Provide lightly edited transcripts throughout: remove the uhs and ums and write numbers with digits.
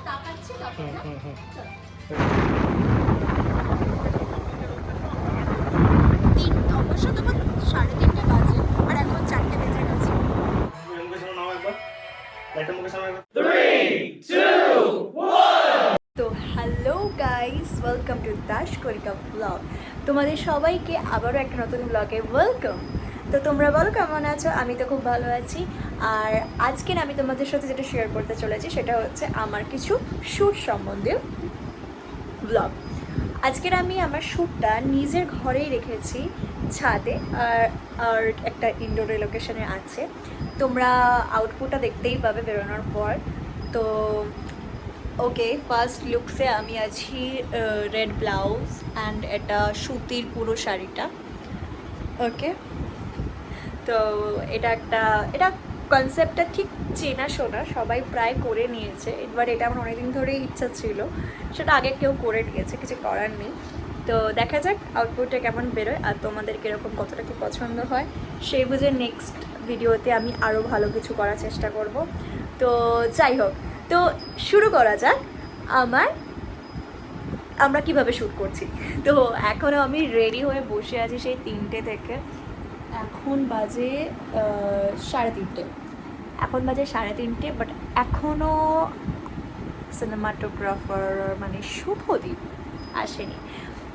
তাকাচ্ছি তখন না। চল। অবশ্য তখন 3:30 বাজে আর এখন 4টে বেজে গেছে। তো hello guys, welcome to Das Kalika blog. তোমাদের সবাইকে আবারও একটা নতুন ব্লগে ওয়েলকাম। তো তোমরা বলো কেমন আছো? আমি তো খুব ভালো আছি। আর আজকে আমি তোমাদের সাথে যেটা শেয়ার করতে চলেছি সেটা হচ্ছে আমার কিছু শ্যুট সম্বন্ধে ব্লগ। আজকের আমি আমার শ্যুটটা নিজের ঘরেই রেখেছি, ছাদে। আর একটা ইনডোরে লোকেশনে আছে, তোমরা আউটপুটটা দেখতেই পাবে বেরোনোর পর। তো ওকে, ফার্স্ট লুকসে আমি আছি রেড ব্লাউজ অ্যান্ড এটা সুতির পুরো শাড়িটা। ওকে, তো এটা কনসেপ্টটা ঠিক চেনাশোনা, সবাই প্রায় করে নিয়েছে। এবার এটা আমার অনেকদিন ধরেই ইচ্ছা ছিল, সেটা আগে কেউ করে নিয়েছে, কিছু করার নেই। তো দেখা যাক আউটপুটটা কেমন বেরোয় আর তোমাদের কীরকম কতটা কি পছন্দ হয়, সেই বুঝে নেক্সট ভিডিওতে আমি আরও ভালো কিছু করার চেষ্টা করব। তো যাই হোক, তো শুরু করা যাক আমরা কিভাবে শ্যুট করছি। তো এখনও আমি রেডি হয়ে বসে আছি সেই 3টে থেকে, এখন বাজে 3:30। এখন বাজে 3:30, বাট এখনও সিনেমাটোগ্রাফার মানে শুভদীপ আসেনি।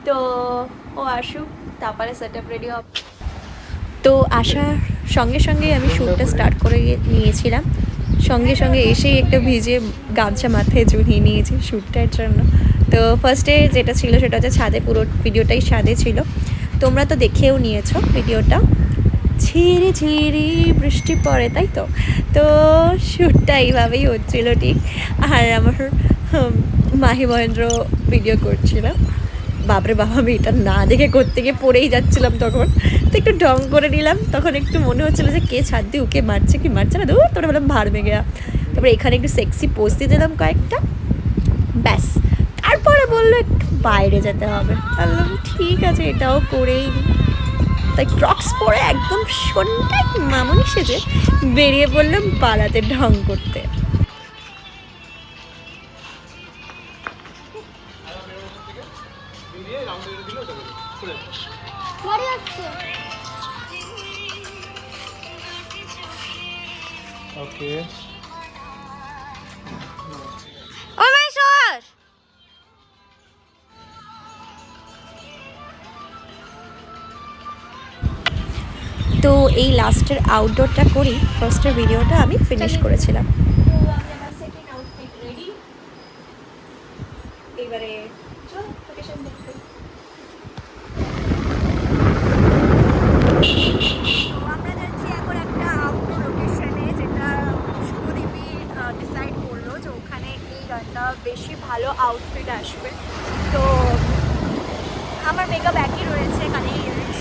তো ও আসুক, তারপরে সেট আপ রেডি হবে। তো আসার সঙ্গে সঙ্গে আমি শ্যুটটা স্টার্ট করে নিয়েছিলাম। সঙ্গে সঙ্গে এসেই একটা ভিজে গামছা মাথায় জড়িয়ে নিয়েছি শ্যুটটার জন্য। তো ফার্স্টে যেটা ছিল সেটা হচ্ছে ছাদে, পুরো ভিডিওটাই ছাদে ছিল। তোমরা তো দেখেও নিয়েছো ভিডিওটা, ঝিরি ঝিরি বৃষ্টি পড়ে, তাই তো। তো শ্যুটটা এইভাবেই হচ্ছিল ঠিক। আর আমার মাহি মহেন্দ্র ভিডিও করছিলাম। বাপরে বাবা, আমি এটা না দেখে করতে গিয়ে পড়েই যাচ্ছিলাম তখন। তো একটু ঢং করে নিলাম, তখন একটু মনে হচ্ছিলো যে কে ছাদ দিয়ে উকে মারছে কি মারছে না, দূর তোরা বললাম ভাড় ভেঙে। তারপরে এখানে একটু সেক্সি পোজ দিয়ে দিলাম কয়েকটা, ব্যাস। তারপরে বললো একটু বাইরে যেতে হবে, বললাম ঠিক আছে এটাও করেই নি। তাই ক্রক্স পরে একদম সন্ধ্যায় মামুনি সেজে বেরিয়ে পড়লাম পাড়াতে ঢং করতে। ওকে, ও মাই সস। তো এই লাস্টের আউটডোরটা করি, ফার্স্টের ভিডিওটা আমি ফিনিশ করেছিলাম। তো আমি আমার সেকেন্ড আউটফিট রেডি, এবারে চল লোকেশন দেখতে। তো আমরা যাচ্ছি এখন একটা আউটডোর লোকেশনে, যেটা শুভদীপই ডিসাইড করলো যে ওখানে এই গানটা বেশি ভালো আউটফিট আসবে। তো আমার মেকআপ একই রয়েছে, এখানে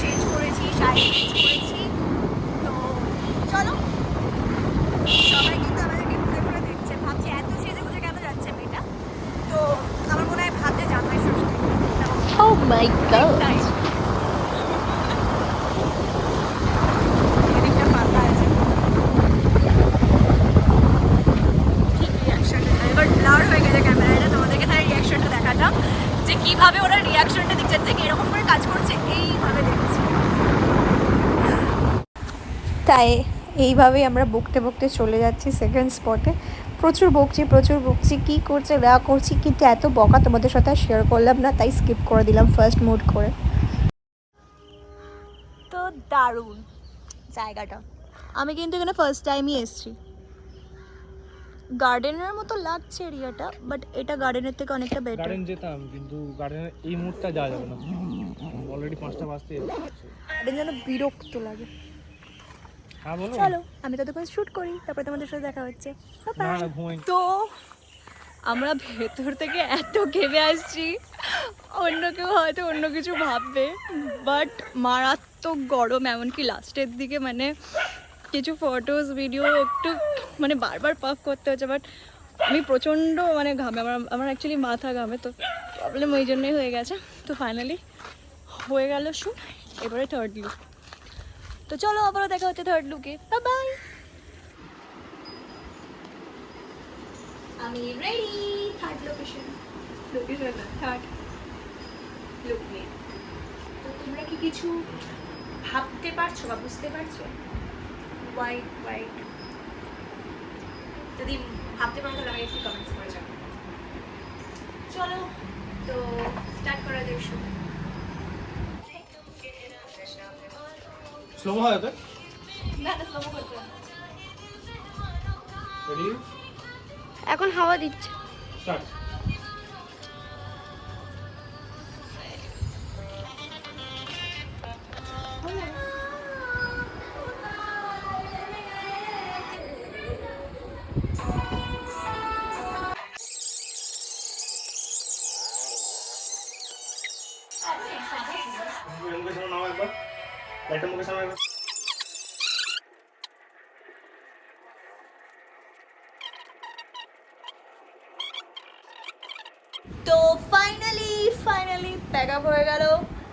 চেঞ্জ করেছি, শাড়ি চেঞ্জ করেছি। তো চলো, সবাই কিন্তু আমাদেরকে ঘুরে ঘুরে দেখছে, ভাবছে এত সেজে গুজে কেন যাচ্ছে মেয়েটা। তো আমার মনে হয় ভাবছে জামাই ষষ্ঠী। Oh my God! এদিকটা ফাঁকা আছে, ঠিক রিয়াকশনটা এবার ব্লার হয়ে গেছে ক্যামেরাটা, তোমাদেরকে তাই রিয়াকশনটা দেখাতাম যে কীভাবে ওরা রিয়াকশনটা দিচ্ছে, থেকে এরকম করে কাজ করছে এইভাবে দেখছি। তাই এইভাবেই আমরা বকতে বকতে চলে যাচ্ছি সেকেন্ড স্পটে। প্রচুর বকছি কী করছে না করছি, কিন্তু এত বকা তোমাদের সাথে শেয়ার করলাম না, তাই স্কিপ করে দিলাম ফার্স্ট মুড করে। তো দারুণ জায়গাটা, আমি কিন্তু এখানে ফার্স্ট টাইমই এসেছি। গার্ডেনের মতো লাগছে এরিয়াটা, বাট এটা গার্ডেনের থেকে অনেকটা বেটার। গার্ডেন যেতাম, কিন্তু গার্ডেনের এই মুহূর্তে যাওয়া যাবে না, অলরেডি 5টা বাজতে যাচ্ছে। গার্ডেন যেন বিরক্ত লাগে। হ্যাঁ বলো। চলো আমি ততক্ষণ শ্যুট করি, তারপরে তোমাদের সাথে দেখা হচ্ছে। না না, ঘুমাই। তো আমরা ভেতর থেকে এত ঘেমে আসছি, অন্য কেউ হয়তো অন্য কিছু ভাববে, বাট মারাত্মক গরম। এমনকি লাস্টের দিকে মানে কিছু ফটোস ভিডিও একটু মানে বারবার পাফ করতে হচ্ছে, বাট আমি প্রচণ্ড মানে ঘামে, আমার অ্যাকচুয়ালি মাথা ঘামে, তো প্রবলেম ওই জন্যই হয়ে গেছে। তো ফাইনালি হয়ে গেল শ্যুট, এবারে থার্ড লুক। তো চলো আবারও দেখা হচ্ছে থার্ড লুকে, বাই বাই। আমি রেডি। থার্ড লোকেশন না থার্ড লুক নিয়ে। তো তোমরা কি কিছু ভাবতে পারছো বা বুঝতে পারছো? হোয়াইট হোয়াইট, যদি ভাবতে পারো তাহলে আমাকে একটু কমেন্টস করে যাও। চলো তো স্টার্ট করা যাক শুরু। স্লো হয় তো না না স্লো করতে হবে। রেডি এখন হাওয়া দিচ্ছে। স্টার্ট। মুখের সামনে নাও একবার, লাইটটা মুখের সামনে একবার। তো ফাইনালি প্যাক আপ হয়ে গেল।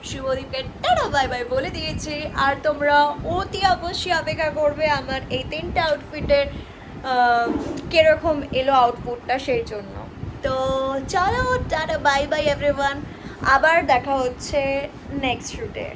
শুভদীপকে টাটা বাই বাই বলে দিয়েছে। আর তোমরা অতি অবশ্যই অপেক্ষা করবে আমার এই 3টা আউটফিটের কিরকম এলো আউটপুটটা, সেই জন্য। তো চলো টাটা বাই বাই এভরিওয়ান, আবার দেখা হচ্ছে নেক্সট শুটে।